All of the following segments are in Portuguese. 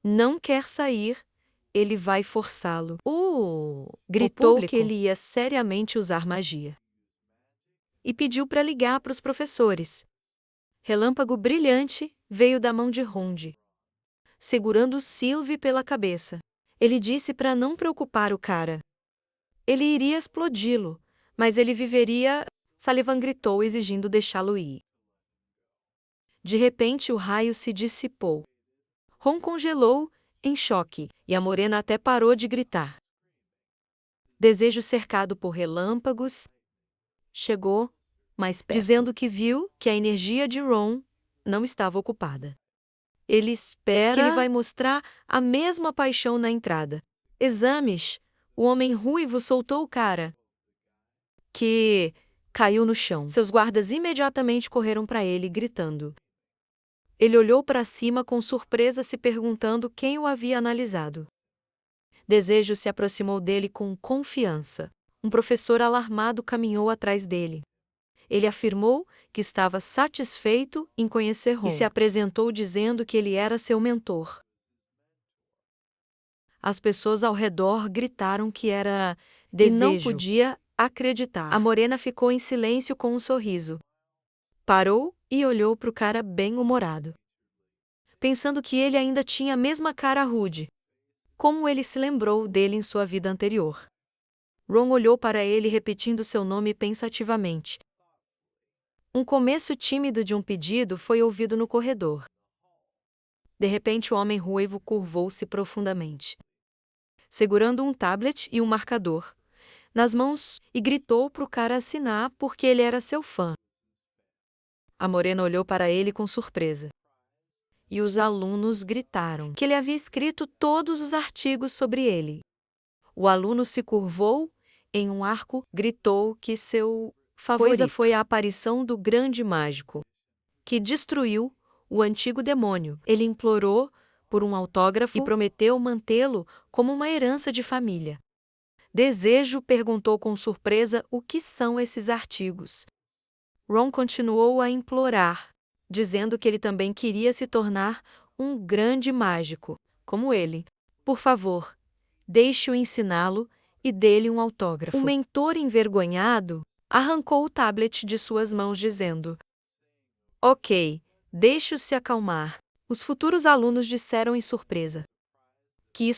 não quer sair, ele vai forçá-lo. Gritou que ele ia seriamente usar magia. E pediu para ligar para os professores. Relâmpago brilhante veio da mão de Ronde, segurando Sylvie pela cabeça. Ele disse para não preocupar o cara. Ele iria explodi-lo, mas ele viveria. Sullivan gritou, exigindo deixá-lo ir. De repente, o raio se dissipou. Ron congelou, em choque, e a morena até parou de gritar. Desejo, cercado por relâmpagos, chegou mais perto, dizendo que viu que a energia de Ron não estava ocupada. Ele espera que ele vai mostrar a mesma paixão na entrada. Exames, o homem ruivo soltou o cara, que caiu no chão. Seus guardas imediatamente correram para ele, gritando. Ele olhou para cima com surpresa, se perguntando quem o havia analisado. Desejo se aproximou dele com confiança. Um professor alarmado caminhou atrás dele. Ele afirmou que estava satisfeito em conhecer Ron e se apresentou dizendo que ele era seu mentor. As pessoas ao redor gritaram que era Desejo. E não podia acreditar. A morena ficou em silêncio com um sorriso. Parou e olhou para o cara bem-humorado, pensando que ele ainda tinha a mesma cara rude, como ele se lembrou dele em sua vida anterior. Ron olhou para ele repetindo seu nome pensativamente. Um começo tímido de um pedido foi ouvido no corredor. De repente, o homem ruivo curvou-se profundamente, segurando um tablet e um marcador nas mãos, e gritou para o cara assinar porque ele era seu fã. A morena olhou para ele com surpresa. E os alunos gritaram que ele havia escrito todos os artigos sobre ele. O aluno se curvou em um arco, gritou que seu favorito foi a aparição do grande mágico, que destruiu o antigo demônio. Ele implorou por um autógrafo e prometeu mantê-lo como uma herança de família. Desejo perguntou com surpresa o que são esses artigos. Ron continuou a implorar, dizendo que ele também queria se tornar um grande mágico, como ele. Por favor, deixe-o ensiná-lo e dê-lhe um autógrafo. O mentor, envergonhado, arrancou o tablet de suas mãos, dizendo: Ok, deixe-o se acalmar. Os futuros alunos disseram em surpresa que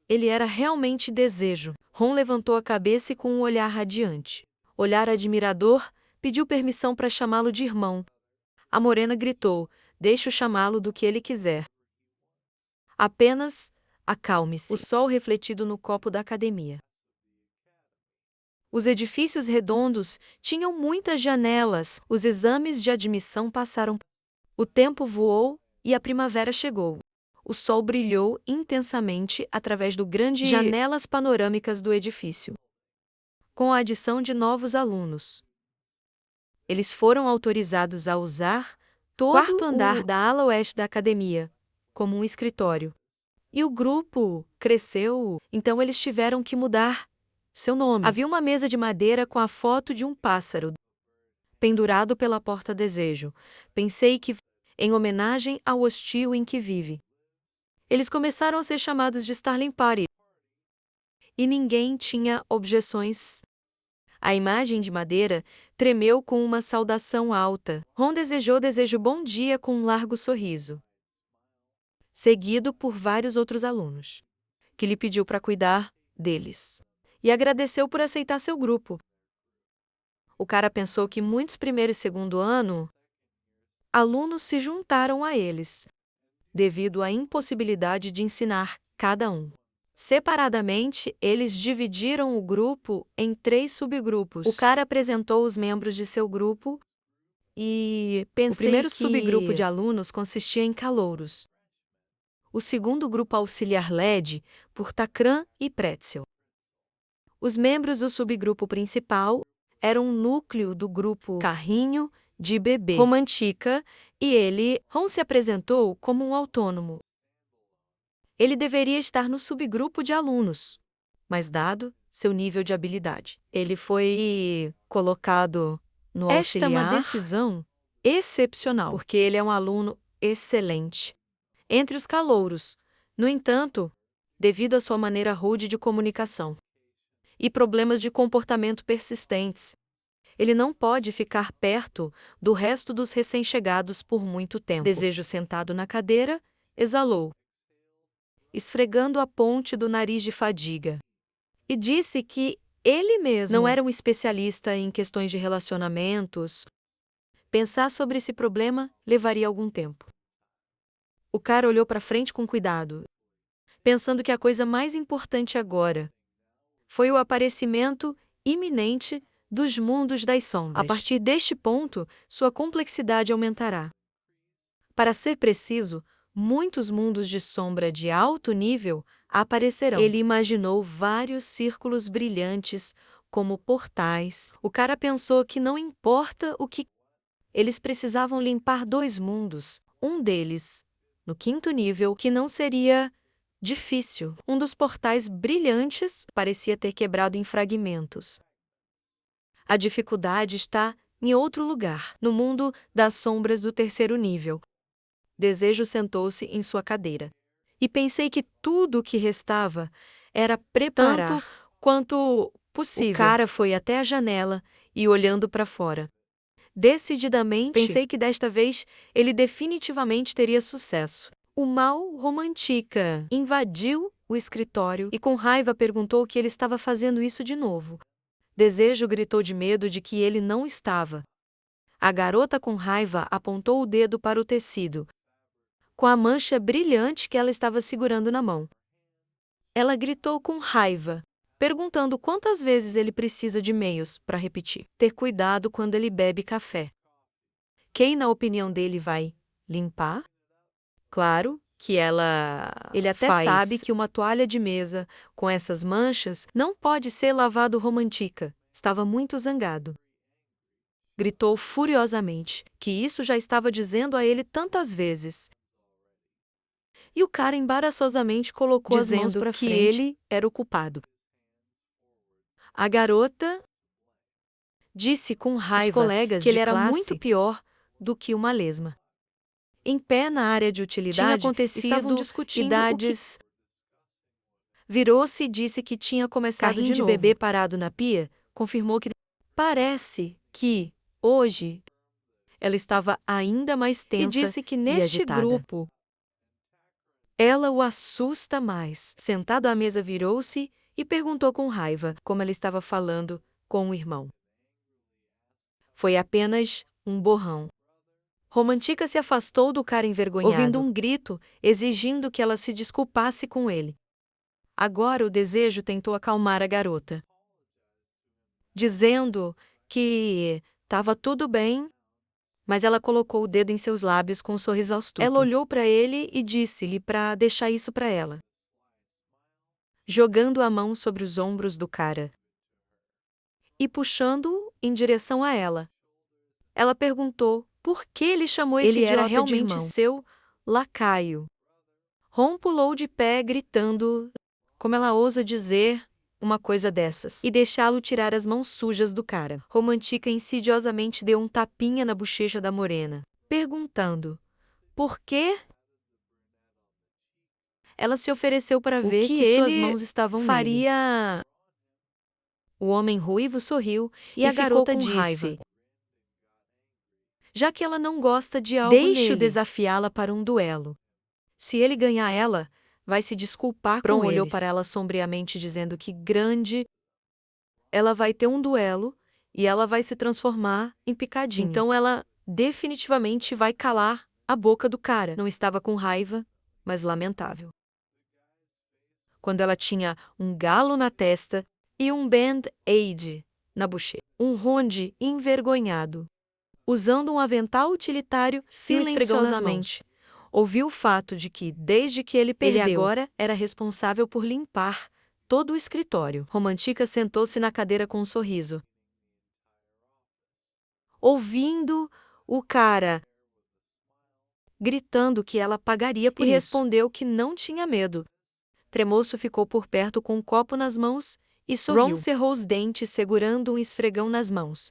ele era realmente Desejo. Ron levantou a cabeça e, com um olhar radiante, olhar admirador, pediu permissão para chamá-lo de irmão. A morena gritou: Deixe-o chamá-lo do que ele quiser. Apenas acalme-se. O sol refletido no copo da academia. Os edifícios redondos tinham muitas janelas. Os exames de admissão passaram. O tempo voou e a primavera chegou. O sol brilhou intensamente através do grande janelas panorâmicas do edifício, com a adição de novos alunos. Eles foram autorizados a usar todo o quarto andar da ala oeste da academia como um escritório. E o grupo cresceu, então eles tiveram que mudar seu nome. Havia uma mesa de madeira com a foto de um pássaro pendurado pela porta Desejo. Pensei que, em homenagem ao hostil em que vive. Eles começaram a ser chamados de Starling Party. E ninguém tinha objeções. A imagem de madeira tremeu com uma saudação alta. Ron desejou bom dia com um largo sorriso, seguido por vários outros alunos, que lhe pediu para cuidar deles, e agradeceu por aceitar seu grupo. O cara pensou que muitos primeiro e segundo ano alunos se juntaram a eles, devido à impossibilidade de ensinar cada um. Separadamente, eles dividiram o grupo em 3 subgrupos. O cara apresentou os membros de seu grupo e pensei o primeiro subgrupo de alunos consistia em calouros. O segundo grupo auxiliar LED por Takran e Pretzel. Os membros do subgrupo principal eram um núcleo do grupo Carrinho de Bebê Romantica e Ron se apresentou como um autônomo. Ele deveria estar no subgrupo de alunos, mas dado seu nível de habilidade, ele foi colocado no auxiliar. Esta é uma decisão excepcional, porque ele é um aluno excelente. entre os calouros. No entanto, devido à sua maneira rude de comunicação e problemas de comportamento persistentes, ele não pode ficar perto do resto dos recém-chegados por muito tempo. Desejo, sentado na cadeira, exalou, esfregando a ponte do nariz de fadiga, e disse que ele mesmo não era um especialista em questões de relacionamentos. Pensar sobre esse problema levaria algum tempo. O cara olhou para frente com cuidado, pensando que a coisa mais importante agora foi o aparecimento iminente dos mundos das sombras. A partir deste ponto, sua complexidade aumentará. Para ser preciso, muitos mundos de sombra de alto nível aparecerão. Ele imaginou vários círculos brilhantes, como portais. O cara pensou que não importa o que. Eles precisavam limpar 2 mundos. Um deles, no 5º nível, que não seria difícil. Um dos portais brilhantes parecia ter quebrado em fragmentos. A dificuldade está em outro lugar, no mundo das sombras do 3º nível. Desejo sentou-se em sua cadeira. E pensei que tudo o que restava era preparar tanto quanto possível. O cara foi até a janela e olhando para fora. Decididamente, pensei que desta vez ele definitivamente teria sucesso. O mal romantica invadiu o escritório e com raiva perguntou que ele estava fazendo isso de novo. Desejo gritou de medo de que ele não estava. A garota com raiva apontou o dedo para o tecido, com a mancha brilhante que ela estava segurando na mão. Ela gritou com raiva, perguntando quantas vezes ele precisa de meios para repetir. Ter cuidado quando ele bebe café. Quem, na opinião dele, vai limpar? Claro que ela Ele até sabe que uma toalha de mesa com essas manchas não pode ser lavado romantica. Estava muito zangado. Gritou furiosamente, que isso já estava dizendo a ele tantas vezes. E o cara embaraçosamente colocou as mãos para frente, que ele era o culpado. A garota disse com raiva colegas que ele era muito pior do que uma lesma. Em pé na área de utilidade, estavam discutindo idades. Virou-se e disse que tinha começado de novo. Bebê parado na pia, confirmou que parece que, hoje, ela estava ainda mais tensa e disse que neste grupo ela o assusta mais. Sentado à mesa, virou-se e perguntou com raiva como ela estava falando com o irmão. Foi apenas um borrão. Romantica se afastou do cara envergonhado, ouvindo um grito, exigindo que ela se desculpasse com ele. Agora o desejo tentou acalmar a garota, dizendo que estava tudo bem, mas ela colocou o dedo em seus lábios com um sorriso astuto. Ela olhou para ele e disse-lhe para deixar isso para ela, jogando a mão sobre os ombros do cara e puxando-o em direção a ela. Ela perguntou por que ele chamou esse idiota de irmão. Ele era realmente seu lacaio. Ron pulou de pé, gritando, como ela ousa dizer uma coisa dessas, e deixá-lo tirar as mãos sujas do cara. Romantica insidiosamente deu um tapinha na bochecha da morena, perguntando, por quê? Ela se ofereceu para ver que suas mãos estavam faria nele. O homem ruivo sorriu e a garota com disse, raiva, já que ela não gosta de algo deixe-o desafiá-la para um duelo. Se ele ganhar ela, vai se desculpar com eles. Olhou para ela sombriamente dizendo que grande ela vai ter um duelo e ela vai se transformar em picadinho. Então ela definitivamente vai calar a boca do cara. Não estava com raiva, mas lamentável. Quando ela tinha um galo na testa e um band-aid na bochecha. Um ronde envergonhado, usando um avental utilitário silenciosamente. Ouviu o fato de que, desde que ele perdeu, ele agora era responsável por limpar todo o escritório. Romantica sentou-se na cadeira com um sorriso, ouvindo o cara gritando que ela pagaria por isso, e respondeu que não tinha medo. Tremoço ficou por perto com um copo nas mãos e sorriu. Ron cerrou os dentes segurando um esfregão nas mãos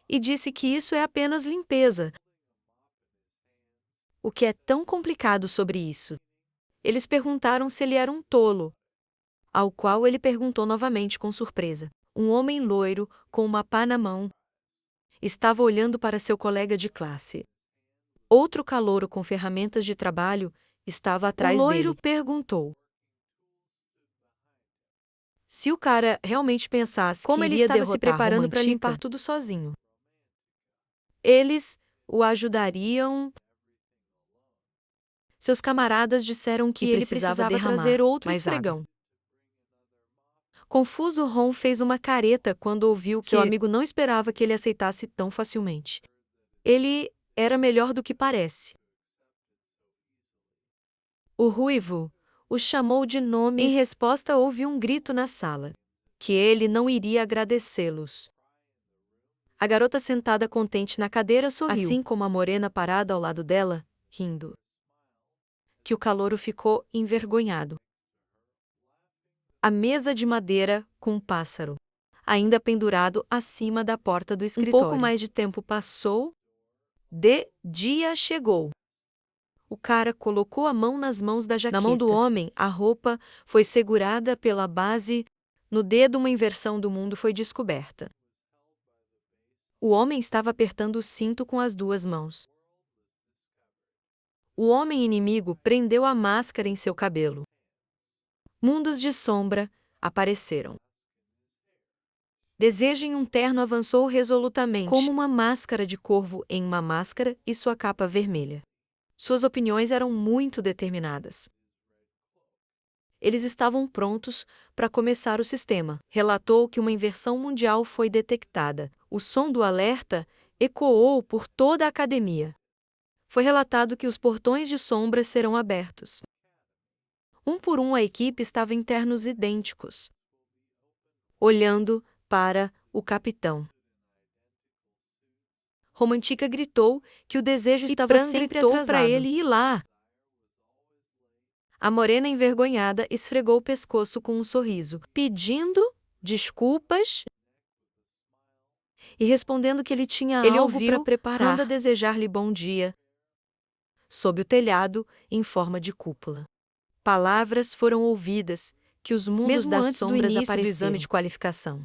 e disse que isso é apenas limpeza. O que é tão complicado sobre isso? Eles perguntaram se ele era um tolo, ao qual ele perguntou novamente com surpresa. Um homem loiro, com uma pá na mão, estava olhando para seu colega de classe. Outro calouro com ferramentas de trabalho estava atrás dele. O loiro perguntou se o cara realmente pensasse como que ele estava se preparando para limpar tudo sozinho. Eles o ajudariam. Seus camaradas disseram que ele precisava trazer outro esfregão. Confuso, Ron fez uma careta quando ouviu que seu amigo não esperava que ele aceitasse tão facilmente. Ele era melhor do que parece. O ruivo o chamou de nomes. Em resposta, houve um grito na sala, que ele não iria agradecê-los. A garota sentada contente na cadeira sorriu, assim como a morena parada ao lado dela, rindo. Que o calouro ficou envergonhado. A mesa de madeira com um pássaro, ainda pendurado acima da porta do escritório. Um pouco mais de tempo passou. Dia chegou. O cara colocou a mão nas mãos da jaqueta. Na mão do homem, a roupa foi segurada pela base. No dedo, uma inversão do mundo foi descoberta. O homem estava apertando o cinto com as duas mãos. O homem inimigo prendeu a máscara em seu cabelo. Mundos de sombra apareceram. Desejo em um terno avançou resolutamente, como uma máscara de corvo em uma máscara e sua capa vermelha. Suas opiniões eram muito determinadas. Eles estavam prontos para começar o sistema. Relatou que uma inversão mundial foi detectada. O som do alerta ecoou por toda a academia. Foi relatado que os portões de sombras serão abertos. Um por um, a equipe estava em ternos idênticos, olhando para o capitão. Romantica gritou que o desejo estava sempre atrasado para ele ir lá. A morena envergonhada esfregou o pescoço com um sorriso, pedindo desculpas e respondendo que ele tinha algo para preparar. Randa desejar-lhe bom dia. Sob o telhado, em forma de cúpula. Palavras foram ouvidas que os mundos mesmo das antes sombras do início do exame de qualificação.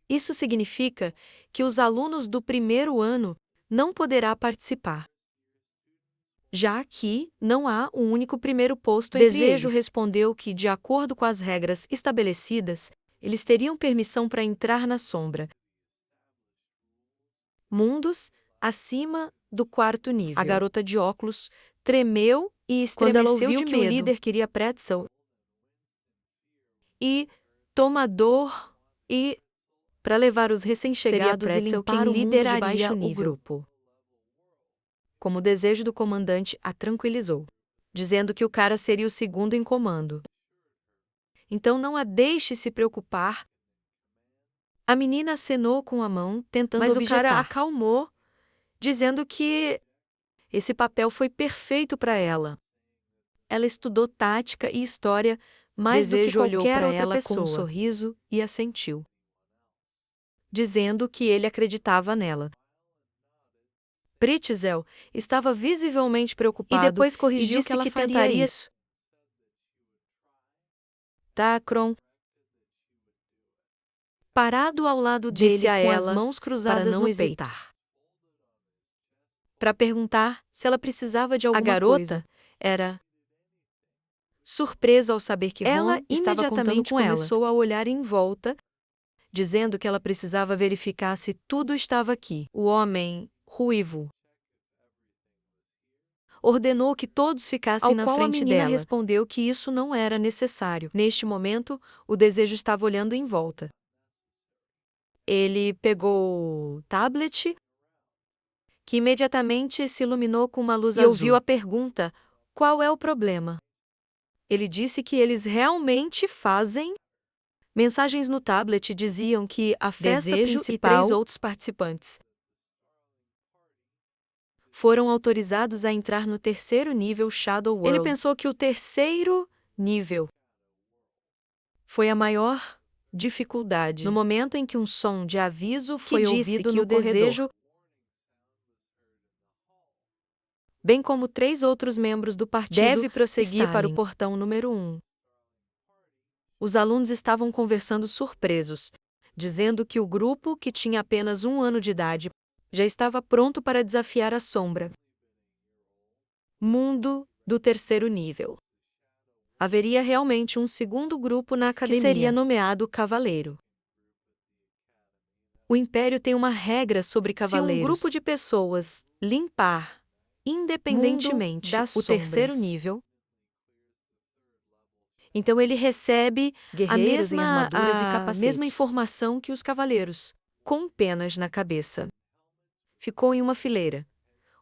Isso significa que os alunos do primeiro ano não poderá participar. Já que não há um único primeiro posto entre Desejo eles. Respondeu que, de acordo com as regras estabelecidas, eles teriam permissão para entrar na sombra. Mundos acima do quarto nível. A garota de óculos tremeu e estremeceu quando ela ouviu que o líder queria pretzel e tomador e para levar os recém-chegados e limpar o mundo de baixo nível. O grupo. Como o desejo do comandante a tranquilizou, dizendo que o cara seria o segundo em comando. Então não a deixe se preocupar. A menina acenou com a mão, tentando objetar. Mas o cara acalmou, dizendo que esse papel foi perfeito para ela. Ela estudou tática e história mais do que qualquer outra pessoa. Com um sorriso e assentiu, dizendo que ele acreditava nela. Pretzel estava visivelmente preocupado e depois corrigiu que ela tentaria isso. Tacron, parado ao lado dele com as mãos cruzadas no peito, para perguntar se ela precisava de alguma coisa. A garota era surpresa ao saber que Ron estava contando com ela. Começou a olhar em volta, dizendo que ela precisava verificar se tudo estava aqui. O homem ruivo ordenou que todos ficassem na frente dela. A menina respondeu que isso não era necessário. Neste momento, o desejo estava olhando em volta. Ele pegou o tablet, que imediatamente se iluminou com uma luz azul. E ouviu a pergunta: qual é o problema? Ele disse que eles realmente fazem. Mensagens no tablet diziam que a festa principal e 3 outros participantes foram autorizados a entrar no terceiro nível Shadow World. Ele pensou que o terceiro nível foi a maior dificuldade. No momento em que um som de aviso foi ouvido no corredor. bem como 3 outros membros do partido, Deve prosseguir Stalin. para o portão número 1. Os alunos estavam conversando surpresos, dizendo que o grupo, que tinha apenas 1 ano de idade, já estava pronto para desafiar a sombra. Mundo do terceiro nível. Haveria realmente um segundo grupo na academia, que seria nomeado Cavaleiro. O Império tem uma regra sobre cavaleiros. Se um grupo de pessoas limpar, independentemente o terceiro nível, então ele recebe Guerreiros em armaduras e a capacetes. mesma informação que os cavaleiros, com penas na cabeça. Ficou em uma fileira.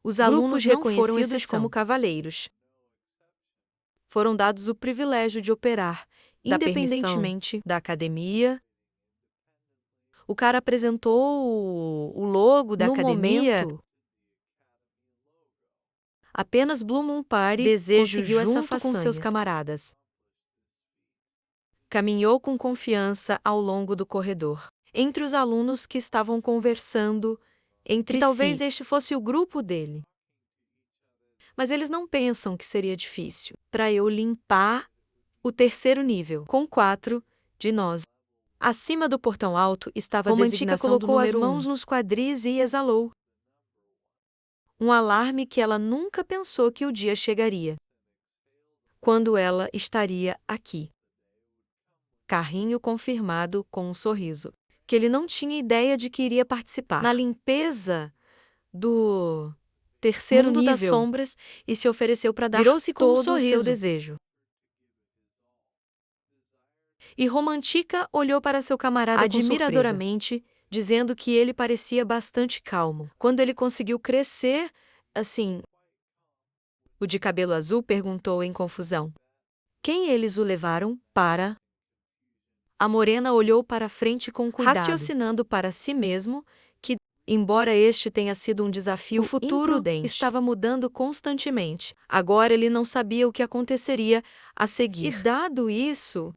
Os alunos não foram exceção. Como cavaleiros. Foram dados o privilégio de operar, independentemente da academia. O cara apresentou o logo da academia. Apenas Blue Moon Party conseguiu essa façanha com seus camaradas. Caminhou com confiança ao longo do corredor, entre os alunos que estavam conversando entre si. Talvez este fosse o grupo dele. Mas eles não pensam que seria difícil para eu limpar o terceiro nível com 4 de nós. Acima do portão alto estava a designação colocou as mãos nos quadris e exalou. Um alarme que ela nunca pensou que o dia chegaria. Quando ela estaria aqui. Carrinho confirmado com um sorriso. Que ele não tinha ideia de que iria participar. Na limpeza do terceiro nível das sombras e se ofereceu para dar todo o seu desejo. E Romantica olhou para seu camarada admiradoramente, dizendo que ele parecia bastante calmo. Quando ele conseguiu crescer, assim... O de cabelo azul perguntou em confusão. Quem eles o levaram para... A morena olhou para frente com cuidado, raciocinando para si mesmo que, embora este tenha sido um desafio, o futuro estava mudando constantemente. Agora ele não sabia o que aconteceria a seguir. E dado isso...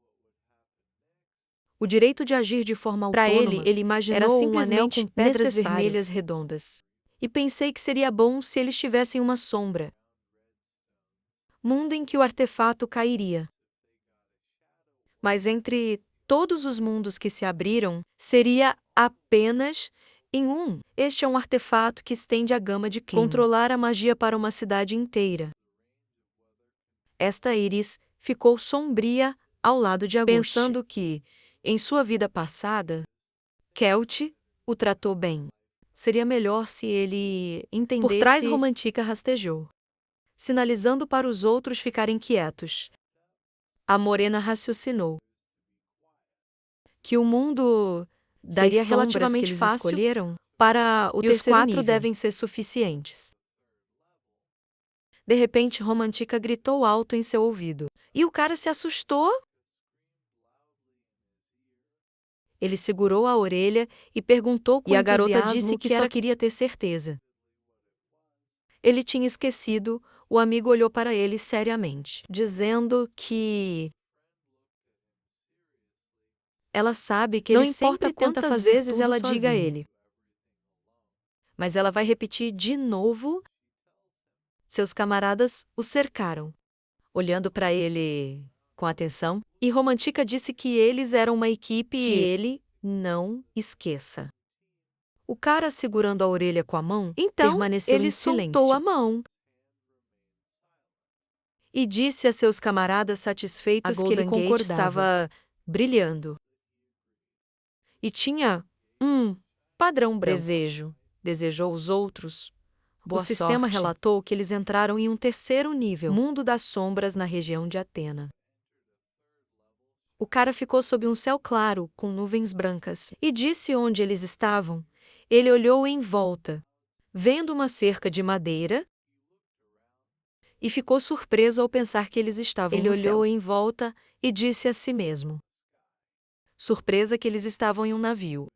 O direito de agir de forma autônoma. Para ele imaginou era simplesmente um anel com pedras vermelhas redondas. E pensei que seria bom se eles tivessem uma sombra. Mundo em que o artefato cairia. Mas entre todos os mundos que se abriram, seria apenas em um. Este é um artefato que estende a gama de clima. Controlar a magia para uma cidade inteira. Esta íris ficou sombria ao lado de Agusti, pensando que, em sua vida passada, Kelt o tratou bem. Seria melhor se ele entendesse... Por trás, Romantica rastejou, sinalizando para os outros ficarem quietos. A morena raciocinou que o mundo daria relativamente fácil escolheram para o terceiro nível. Os 4 devem ser suficientes. De repente, Romantica gritou alto em seu ouvido. E o cara se assustou. Ele segurou a orelha e perguntou com entusiasmo. E a garota disse que só queria ter certeza. Ele tinha esquecido, o amigo olhou para ele seriamente, dizendo que... Ela sabe que ele sempre tenta fazer tudo sozinho. Não importa quantas vezes ela diga a ele. Mas ela vai repetir de novo. Seus camaradas o cercaram, olhando para ele com atenção, e Romantica disse que eles eram uma equipe que ele não esqueça. O cara segurando a orelha com a mão, então permaneceu ele em silêncio. Soltou a mão e disse a seus camaradas satisfeitos que ele concordava. Estava brilhando. E tinha um padrão branco. Desejou os outros. O sistema relatou que eles entraram em um terceiro nível, mundo das sombras na região de Atena. O cara ficou sob um céu claro, com nuvens brancas, e disse onde eles estavam. Ele olhou em volta, vendo uma cerca de madeira, e ficou surpreso ao pensar que eles estavam no céu. Ele olhou em volta e disse a si mesmo. Surpresa que eles estavam em um navio.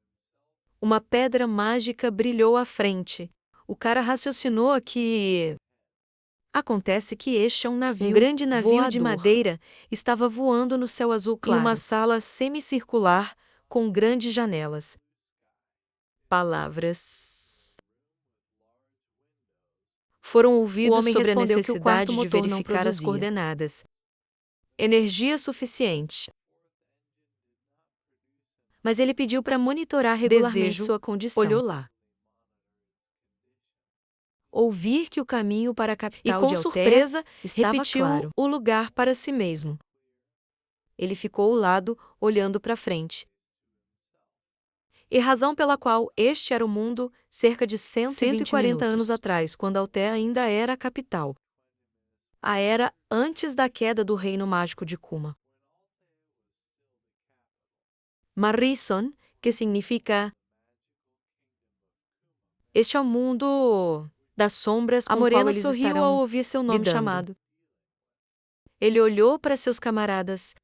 Uma pedra mágica brilhou à frente. O cara raciocinou que... Acontece que este é um navio. Um grande navio voador de madeira estava voando no céu azul claro. Em uma sala semicircular com grandes janelas. Palavras. foram ouvidos O homem sobre a respondeu que o necessidade quarto de motor não verificar as produzia coordenadas. Energia suficiente. mas ele pediu para monitorar regularmente Desejo sua condição. olhou lá. Ouvir que o caminho para a E capital de com Altéia surpresa, estava repetiu claro. o lugar para si mesmo. Ele ficou ao lado, olhando para frente. E razão pela qual este era o mundo cerca de 120 140 anos minutos. atrás, quando Altéia ainda era a capital. A era antes da queda do Reino Mágico de Kuma. Marrison, que significa este é o mundo das sombras A com o qual morena eles sorriu estarão ao ouvir seu nome lidando. chamado. Ele olhou para seus camaradas.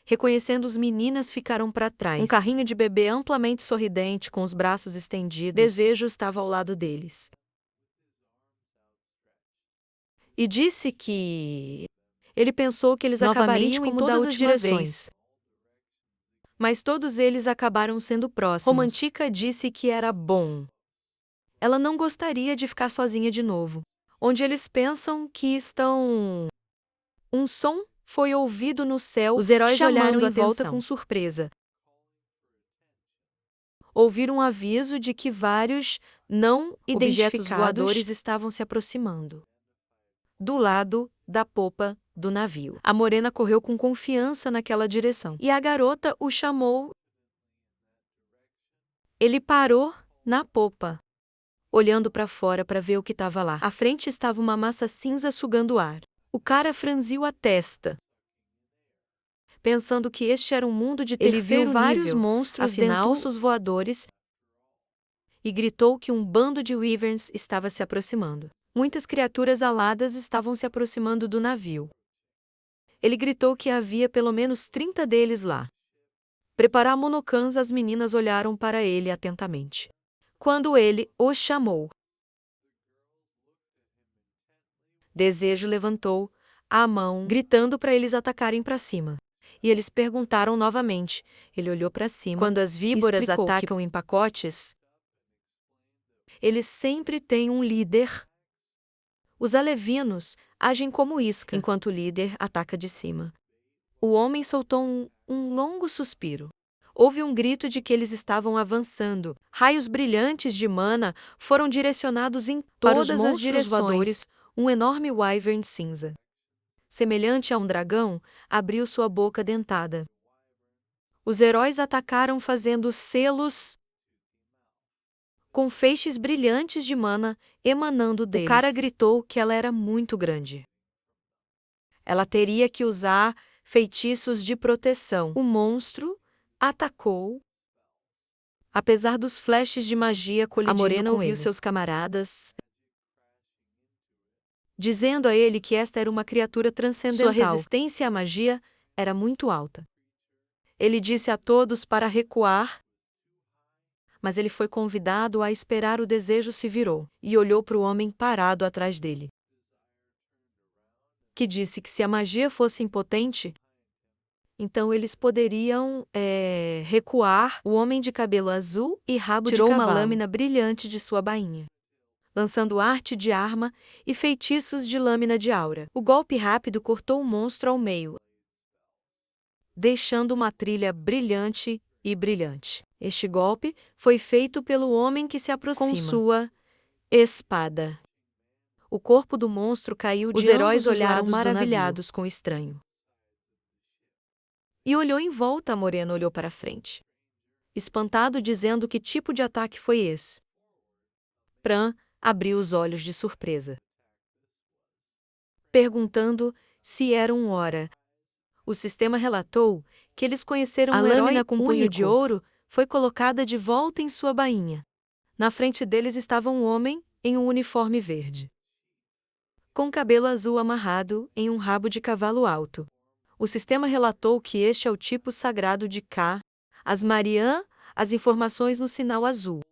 Reconhecendo os meninas ficaram para trás. Um carrinho de bebê amplamente sorridente, com os braços estendidos. Desejo estava ao lado deles. E disse que ele pensou que eles Novamente, acabariam em como da todas as última direções. vez. Mas todos eles acabaram sendo próximos. Romantica disse que era bom. Ela não gostaria de ficar sozinha de novo. Onde eles pensam que estão. Um som foi ouvido no céu, Os heróis chamando olharam a em volta volta com surpresa. Ouviram um aviso de que vários não Objetos identificados voadores estavam se aproximando. Do lado da popa do navio. A morena correu com confiança naquela direção. E a garota o chamou. Ele parou na popa, olhando para fora para ver o que estava lá. À frente estava uma massa cinza sugando ar. O cara franziu a testa, pensando que este era um mundo de Ele terceiro viu vários nível, monstros afinal, dentuços voadores e gritou que um bando de wyverns estava se aproximando. Muitas criaturas aladas estavam se aproximando do navio. Ele gritou que havia pelo menos 30 deles lá. Preparar monocãs, as meninas olharam para ele atentamente. Quando ele os chamou, Desejo levantou a mão, gritando para eles atacarem para cima. E eles perguntaram novamente. Ele olhou para cima. Quando as víboras explicou que atacam em pacotes, eles sempre têm um líder. Os alevinos agem como isca, enquanto o líder ataca de cima. O homem soltou um longo suspiro. Houve um grito de que eles estavam avançando. Raios brilhantes de mana foram direcionados em Para os todas as monstros direções. voadores, Um enorme wyvern cinza, semelhante a um dragão, abriu sua boca dentada. Os heróis atacaram fazendo selos com feixes brilhantes de mana emanando deles. O cara gritou que ela era muito grande. Ela teria que usar feitiços de proteção. O monstro atacou. Apesar dos flashes de magia colidindo a morena com ouviu ele. seus camaradas, dizendo a ele que esta era uma criatura transcendental. Sua resistência à magia era muito alta. Ele disse a todos para recuar, mas ele foi convidado a esperar. O desejo se virou e olhou para o homem parado atrás dele, que disse que se a magia fosse impotente, então eles poderiam recuar. O homem de cabelo azul e rabo tirou de uma cavalo, lâmina brilhante de sua bainha, lançando arte de arma e feitiços de lâmina de aura. O golpe rápido cortou o monstro ao meio, deixando uma trilha brilhante e brilhante. Este golpe foi feito pelo homem que se aproxima com sua espada. O corpo do monstro caiu de Os heróis ambos os olharam lados maravilhados com o estranho. E olhou em volta. A morena olhou para frente, espantado, dizendo que tipo de ataque foi esse. Pran abriu os olhos de surpresa, perguntando se era um Hora. O sistema relatou que eles conheceram A um herói lâmina com punho único. de ouro Foi colocada de volta em sua bainha. Na frente deles estava um homem em um uniforme verde, com cabelo azul amarrado em um rabo de cavalo alto. O sistema relatou que este é o tipo sagrado de K. As Marian, as informações no sinal azul.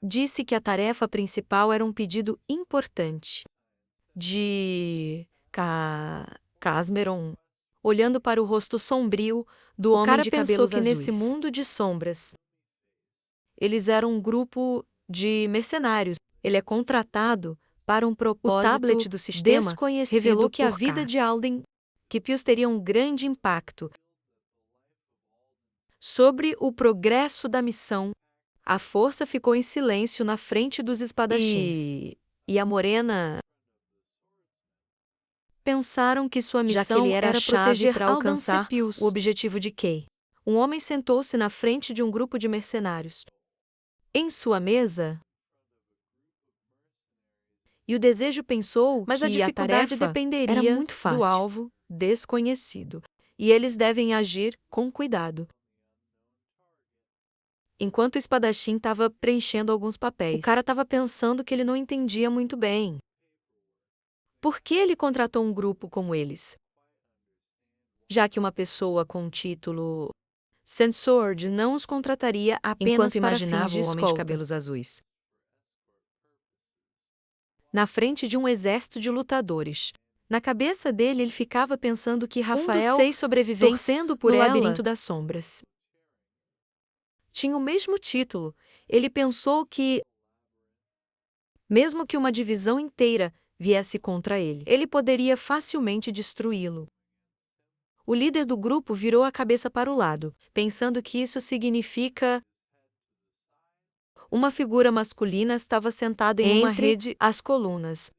Disse que a tarefa principal era um pedido importante de Casmeron, olhando para o rosto sombrio do homem cara de pensou cabelos que azuis. nesse mundo de sombras, eles eram um grupo de mercenários. Ele é contratado para um propósito. O tablet do sistema desconhecido revelou que a por vida K. de Alden Kipius teria um grande impacto sobre o progresso da missão. A força ficou em silêncio na frente dos espadachins. E a Morena pensaram que sua já que missão ele era a era chave proteger para Aldan alcançar Sepius, o objetivo de Kay. Um homem sentou-se na frente de um grupo de mercenários. Em sua mesa, e o desejo pensou Mas que a dificuldade tarefa dependeria era muito do fácil, alvo desconhecido, e eles devem agir com cuidado. Enquanto o espadachim estava preenchendo alguns papéis, o cara estava pensando que ele não entendia muito bem. Por que ele contratou um grupo como eles? Já que uma pessoa com o título Sensord não os contrataria apenas enquanto para imaginava fins de o homem de escolta. cabelos azuis. Na frente de um exército de lutadores. Na cabeça dele, ele ficava pensando que Rafael, dos 6 sobreviventes torcendo por no ela, Labirinto das Sombras, tinha o mesmo título. Ele pensou que, mesmo que uma divisão inteira viesse contra ele, ele poderia facilmente destruí-lo. O líder do grupo virou a cabeça para o lado, pensando que isso significa uma figura masculina estava sentada em uma Entre rede as colunas.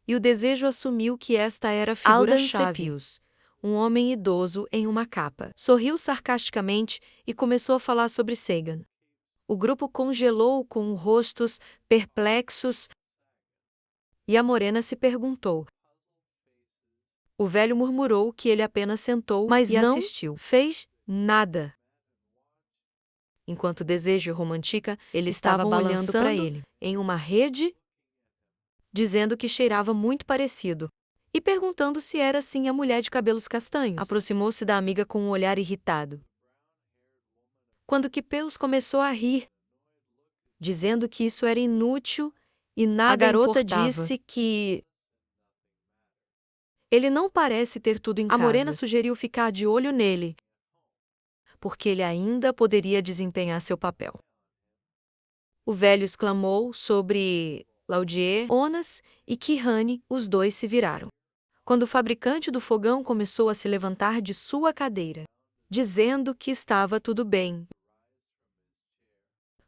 E o desejo assumiu que esta era a Aldan figura-chave. Sepius. Um homem idoso em uma capa. Sorriu sarcasticamente e começou a falar sobre Sagan. O grupo congelou com rostos perplexos e a morena se perguntou. O velho murmurou que ele apenas sentou Mas e não assistiu. Fez nada. Enquanto Desejo e Romantica estava estavam olhando para balançando ele em uma rede, dizendo que cheirava muito parecido, e perguntando se era assim a mulher de cabelos castanhos. Aproximou-se da amiga com um olhar irritado. Quando Kipeus começou a rir, dizendo que isso era inútil e nada a garota importava. disse que Ele não parece ter tudo em a casa. morena Sugeriu ficar de olho nele, porque ele ainda poderia desempenhar seu papel. O velho exclamou sobre Laudier, Onas e Kihane, os dois se viraram. Quando o fabricante do fogão começou a se levantar de sua cadeira, dizendo que estava tudo bem,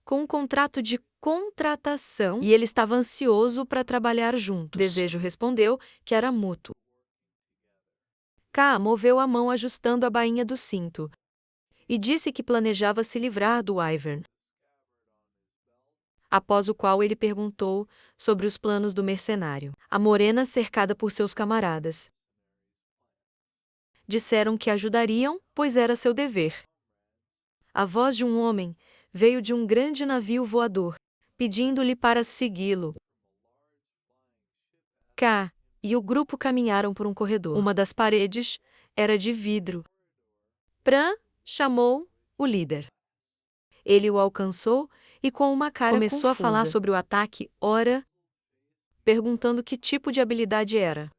com um contrato de contratação, e ele estava ansioso para trabalhar juntos. Desejo respondeu que era mútuo. K moveu a mão ajustando a bainha do cinto e disse que planejava se livrar do Wyvern. Após o qual ele perguntou sobre os planos do mercenário. A morena, cercada por seus camaradas, disseram que ajudariam, pois era seu dever. A voz de um homem veio de um grande navio voador, pedindo-lhe para segui-lo. K e o grupo caminharam por um corredor. Uma das paredes era de vidro. Pran chamou o líder. Ele o alcançou e, com uma cara começou confusa, a falar sobre o ataque, perguntando que tipo de habilidade era.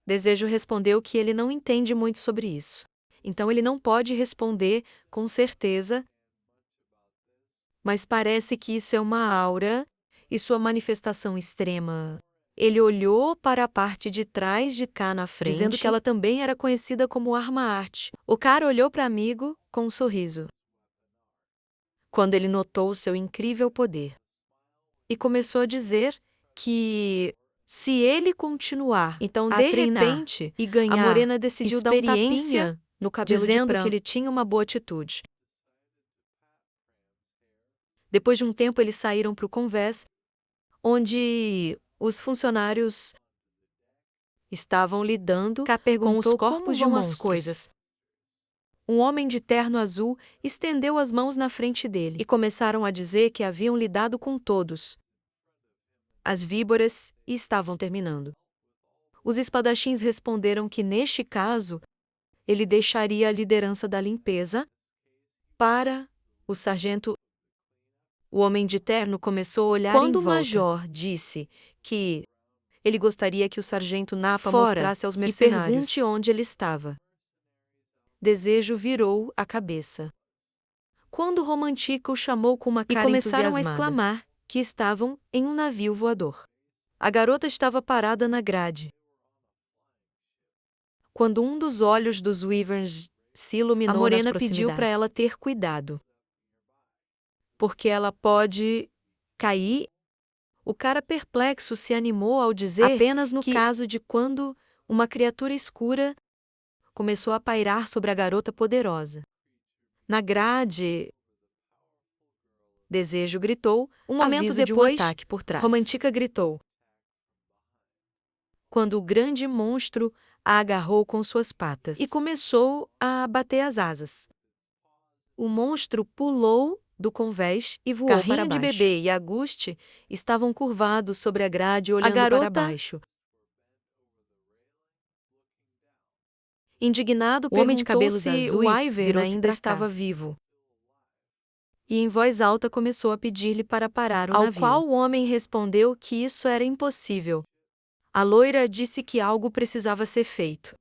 Desejo respondeu que ele não entende muito sobre isso. Então ele não pode responder com certeza, mas parece que isso é uma aura e sua manifestação extrema. Ele olhou para a parte de trás de K na frente, dizendo que ela também era conhecida como Arma Arte. O cara olhou para o amigo com um sorriso, quando ele notou seu incrível poder, e começou a dizer que, se ele continuar então a de treinar repente e ganhar, a morena decidiu dar um experiência tapinha no cabelo dizendo de Pran. que ele tinha uma boa atitude. Depois de um tempo, eles saíram para o convés, onde os funcionários estavam lidando com os corpos de umas coisas. Um homem de terno azul estendeu as mãos na frente dele e começaram a dizer que haviam lidado com todos as víboras e estavam terminando. Os espadachins responderam que, neste caso, ele deixaria a liderança da limpeza para o sargento. O homem de terno começou a olhar Quando em o volta. major Disse que ele gostaria que o sargento Napa Fora mostrasse aos e mercenários pergunte onde ele estava. Desejo virou a cabeça. Quando Romantica o chamou com uma cara começaram a entusiasmada, exclamar que estavam em um navio voador. A garota estava parada na grade. Quando um dos olhos dos Wyverns se iluminou, A morena nas proximidades, pediu para ela ter cuidado, porque ela pode cair. O cara perplexo se animou ao dizer apenas no que, caso de quando uma criatura escura começou a pairar sobre a garota poderosa. Na grade, Desejo gritou, um momento aviso de um depois, ataque por trás. Romântica gritou. Quando o grande monstro a agarrou com suas patas e começou a bater as asas. O monstro pulou do convés e voou para baixo. Carrinho de bebê e Auguste Estavam curvados sobre a grade olhando garota, para baixo. Indignado, o homem de perguntou cabelos se azuis o Wyvern virou-se ainda pra cá. estava vivo. E em voz alta começou a pedir-lhe para parar o Ao navio. qual O homem respondeu que isso era impossível. A loira disse que algo precisava ser feito.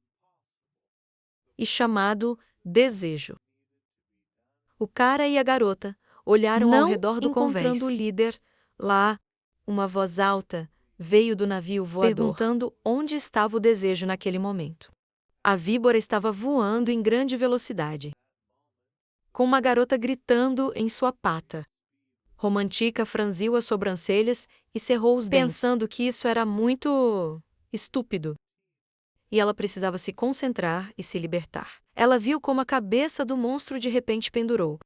E chamado Desejo. O cara e a garota olharam ao Não redor do encontrando convés. o líder, lá, uma voz alta veio do navio voador, perguntando onde estava o Desejo naquele momento. A víbora estava voando em grande velocidade, com uma garota gritando em sua pata. Romantica franziu as sobrancelhas e cerrou os dentes, pensando que isso era muito estúpido. E ela precisava se concentrar e se libertar. Ela viu como a cabeça do monstro de repente pendurou,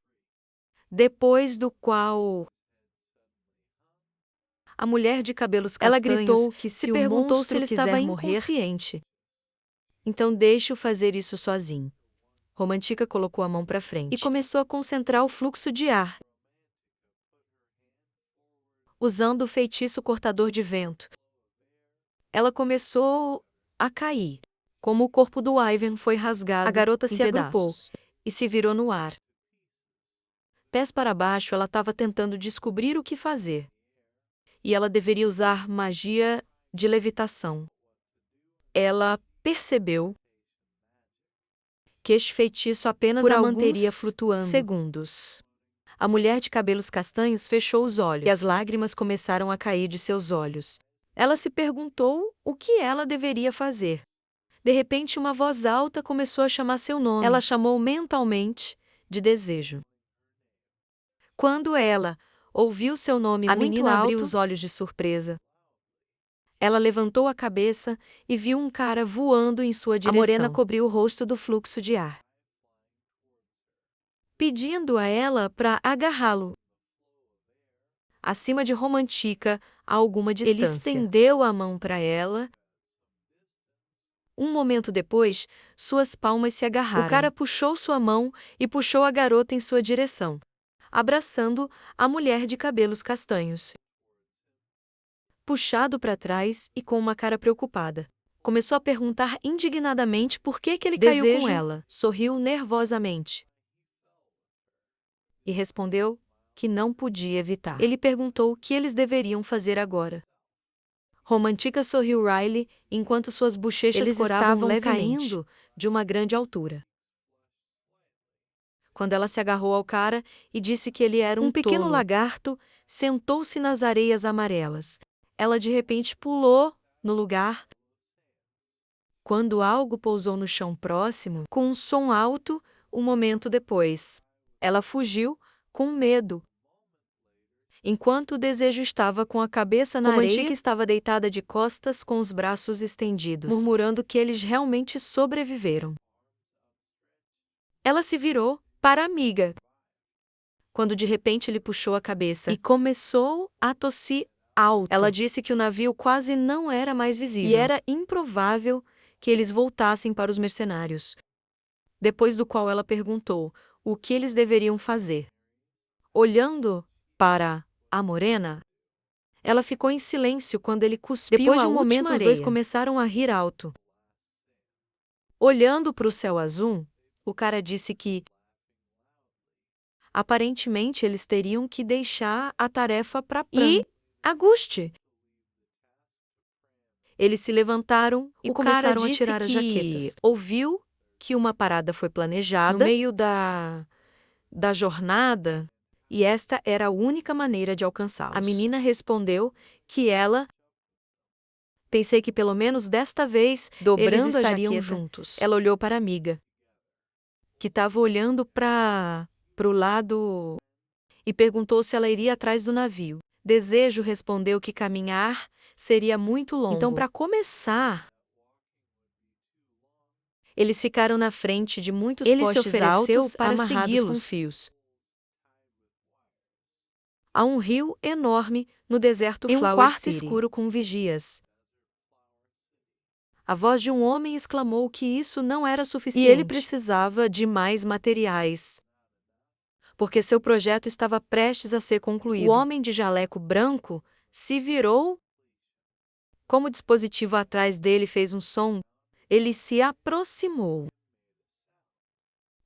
depois do qual a mulher de cabelos Ela castanhos gritou que se se o perguntou monstro se ele quiser estava morrer, inconsciente. Então deixe-o fazer isso sozinho. Romantica colocou a mão para frente e começou a concentrar o fluxo de ar, usando o feitiço cortador de vento. Ela começou a cair. Como o corpo do Wyvern foi rasgado, a garota em se agrupou pedaços e se virou no ar. Pés para baixo, ela estava tentando descobrir o que fazer. E ela deveria usar magia de levitação. Ela percebeu que este feitiço apenas por a alguns manteria flutuando segundos. A mulher de cabelos castanhos fechou os olhos e as lágrimas começaram a cair de seus olhos. Ela se perguntou o que ela deveria fazer. De repente, uma voz alta começou a chamar seu nome. Ela chamou mentalmente de Desejo. Quando ela ouviu seu nome A muito menina alto, abriu os olhos de surpresa. Ela levantou a cabeça e viu um cara voando em sua direção. A morena cobriu o rosto do fluxo de ar, pedindo a ela para agarrá-lo. Acima de Romantica, a alguma distância. Ele estendeu a mão para ela. Um momento depois, suas palmas se agarraram. O cara puxou sua mão e puxou a garota em sua direção, abraçando a mulher de cabelos castanhos. Puxado para trás e com uma cara preocupada, começou a perguntar indignadamente por que ele caiu com ela. Sorriu nervosamente e respondeu que não podia evitar. Ele perguntou o que eles deveriam fazer agora. Romantica sorriu Riley enquanto suas bochechas Eles coravam estavam levemente, caindo de uma grande altura. Quando ela se agarrou ao cara e disse que ele era um pequeno tolo. lagarto, sentou-se nas areias amarelas. Ela de repente pulou no lugar. Quando algo pousou no chão próximo, com um som alto, um momento depois, ela fugiu, com medo. Enquanto o Desejo estava com a cabeça na Romantica areia, estava deitada de costas com os braços estendidos, murmurando que eles realmente sobreviveram. Ela se virou para a amiga, quando de repente ele puxou a cabeça e começou a tossir alto. Ela disse que o navio quase não era mais visível e era improvável que eles voltassem para os mercenários. Depois do qual ela perguntou o que eles deveriam fazer. Olhando para a morena, ela ficou em silêncio quando ele cuspiu. Depois de um momento, os dois começaram a rir alto. Olhando para o céu azul, o cara disse que aparentemente eles teriam que deixar a tarefa para Pran e Auguste. Eles se levantaram e começaram a tirar as jaquetas. Ouviu que uma parada foi planejada no meio da jornada e esta era a única maneira de alcançá-los. A menina respondeu que ela... Pensei que pelo menos desta vez eles estariam juntos. Ela olhou para a amiga, que estava olhando para o lado, e perguntou se ela iria atrás do navio. Desejo respondeu que caminhar seria muito longo. Então, para começar, eles ficaram na frente de muitos postes altos para amarrados com fios. Há um rio enorme no deserto em um quarto escuro com vigias. A voz de um homem exclamou que isso não era suficiente. E ele precisava de mais materiais, porque seu projeto estava prestes a ser concluído. O homem de jaleco branco se virou. Como o dispositivo atrás dele fez um som, ele se aproximou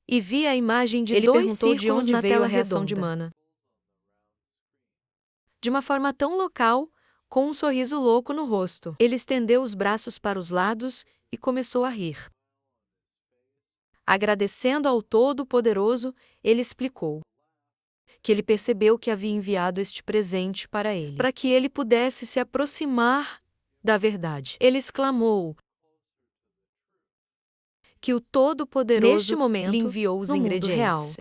e vi a imagem de dois círculos na tela redonda. De Mana. De uma forma tão local, com um sorriso louco no rosto. Ele estendeu os braços para os lados e começou a rir. Agradecendo ao Todo-Poderoso, ele explicou que ele percebeu que havia enviado este presente para ele, para que ele pudesse se aproximar da verdade. Ele exclamou que o Todo-Poderoso neste momento lhe enviou os ingredientes.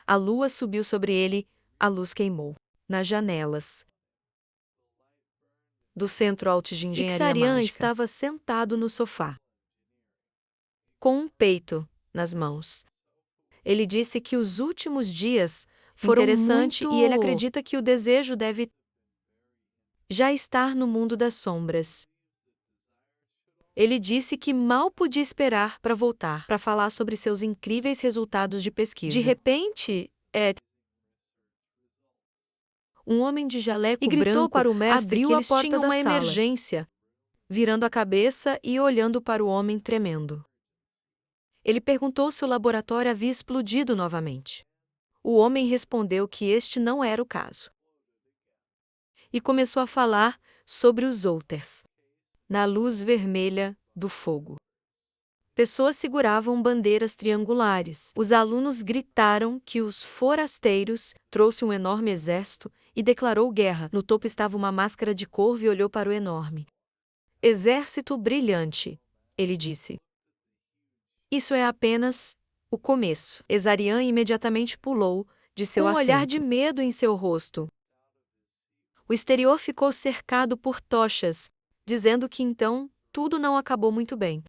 A lua subiu sobre ele, a luz queimou nas janelas do Centro Alto de Engenharia Mágica. Estava sentado no sofá, com um peito nas mãos. Ele disse que os últimos dias foram interessantes e ele acredita que o desejo deve já estar no mundo das sombras. Ele disse que mal podia esperar para voltar, para falar sobre seus incríveis resultados de pesquisa. De repente, um homem de jaleco gritou para o mestre abriu que eles tinham uma emergência, virando a cabeça e olhando para o homem tremendo. Ele perguntou se o laboratório havia explodido novamente. O homem respondeu que este não era o caso. E começou a falar sobre os outers, na luz vermelha do fogo. Pessoas seguravam bandeiras triangulares. Os alunos gritaram que os forasteiros trouxeram um enorme exército e declarou guerra. No topo estava uma máscara de corvo e olhou para o enorme exército brilhante. Ele disse: "Isso é apenas o começo." Ezarian imediatamente pulou de seu assento, um olhar de medo em seu rosto. O exterior ficou cercado por tochas, dizendo que então tudo não acabou muito bem.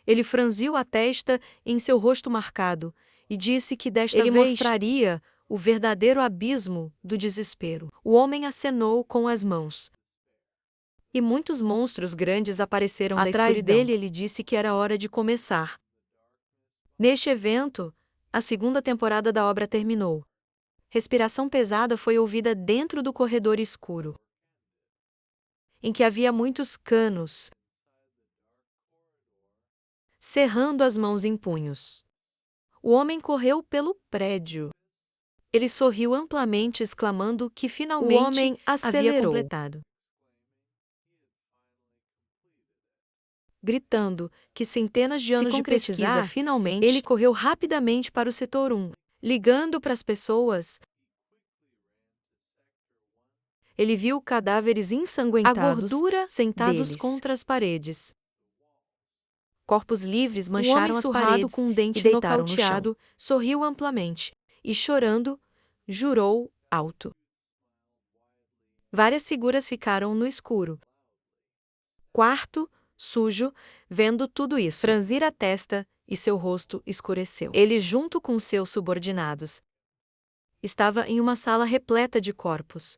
Ele franziu a testa em seu rosto marcado e disse que desta vez ele mostraria o verdadeiro abismo do desespero. O homem acenou com as mãos. E muitos monstros grandes apareceram da escuridão. Atrás dele, ele disse que era hora de começar. Neste evento, a segunda temporada da obra terminou. Respiração pesada foi ouvida dentro do corredor escuro, em que havia muitos canos, cerrando as mãos em punhos. O homem correu pelo prédio. Ele sorriu amplamente, exclamando que finalmente o homem havia completado. Gritando que centenas de anos de pesquisa finalmente, ele correu rapidamente para o setor 1, ligando para as pessoas. Ele viu cadáveres ensanguentados, a gordura sentados contra as paredes. Corpos livres mancharam as paredes com um dente nocauteado, sorriu amplamente e, chorando, jurou alto. Várias figuras ficaram no escuro. Quarto, sujo, vendo tudo isso, franzir a testa e seu rosto escureceu. Ele, junto com seus subordinados, estava em uma sala repleta de corpos,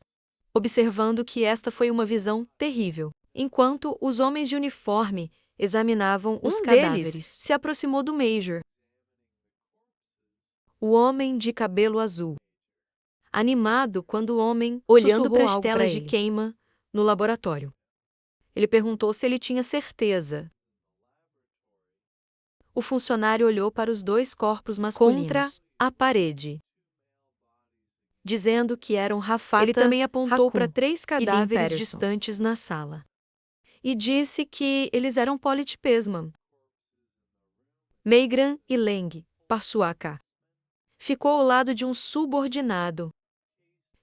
observando que esta foi uma visão terrível. Enquanto os homens de uniforme examinavam os cadáveres, deles se aproximou do Major, o homem de cabelo azul, animado quando o homem olhando para as telas de queima no laboratório. Ele perguntou se ele tinha certeza. O funcionário olhou para os dois corpos masculinos contra a parede, dizendo que eram Rafata. Ele também apontou para 3 cadáveres distantes na sala e disse que eles eram Polit Pesman, Meigran e Leng Parsuaca. ficou ao lado de um subordinado,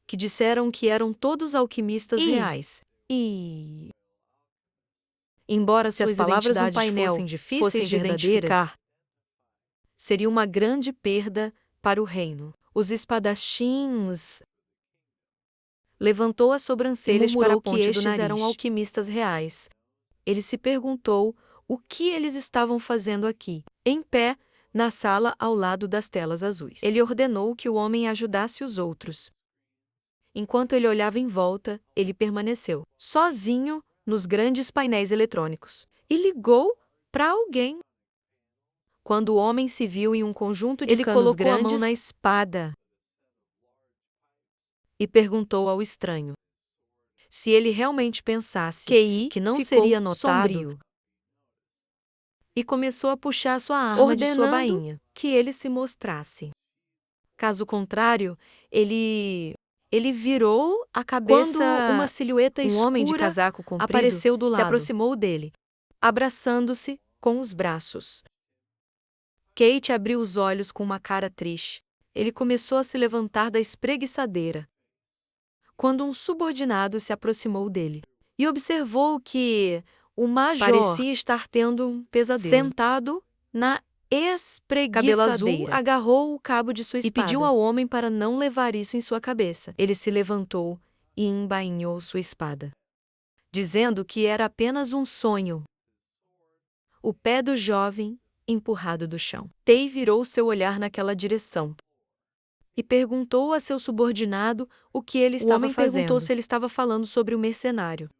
que disseram que eram todos alquimistas reais. Embora Se as suas palavras no identidades painel fossem difíceis de verdadeiras, identificar, seria uma grande perda para o reino. Os espadachins levantou as sobrancelhas para murmurou que ponte do estes eram nariz. alquimistas reais. Ele se perguntou o que eles estavam fazendo aqui, em pé, na sala ao lado das telas azuis. Ele ordenou que o homem ajudasse os outros. Enquanto ele olhava em volta, ele permaneceu sozinho nos grandes painéis eletrônicos e ligou para alguém. Quando o homem se viu em um conjunto de Ele canos colocou a grandes mão na espada e perguntou ao estranho se ele realmente pensasse que não seria notado, sombrio. e começou a puxar sua arma de sua bainha, que ele se mostrasse. Caso contrário, ele virou a cabeça. Quando uma silhueta um homem de escura casaco comprido apareceu do se lado. aproximou dele, abraçando-se com os braços. Kate abriu os olhos com uma cara triste. Ele começou a se levantar da espreguiçadeira, quando um subordinado se aproximou dele e observou que o major Parecia estar tendo um pesadelo. sentado na espreguiçadeira. Cabelo azul Agarrou o cabo de sua e espada pediu ao homem para não levar isso em sua cabeça. Ele se levantou e embainhou sua espada, dizendo que era apenas um sonho. O pé do jovem empurrado do chão. Tei virou seu olhar naquela direção e perguntou a seu subordinado o que ele estava fazendo. O homem perguntou se ele estava falando sobre o mercenário.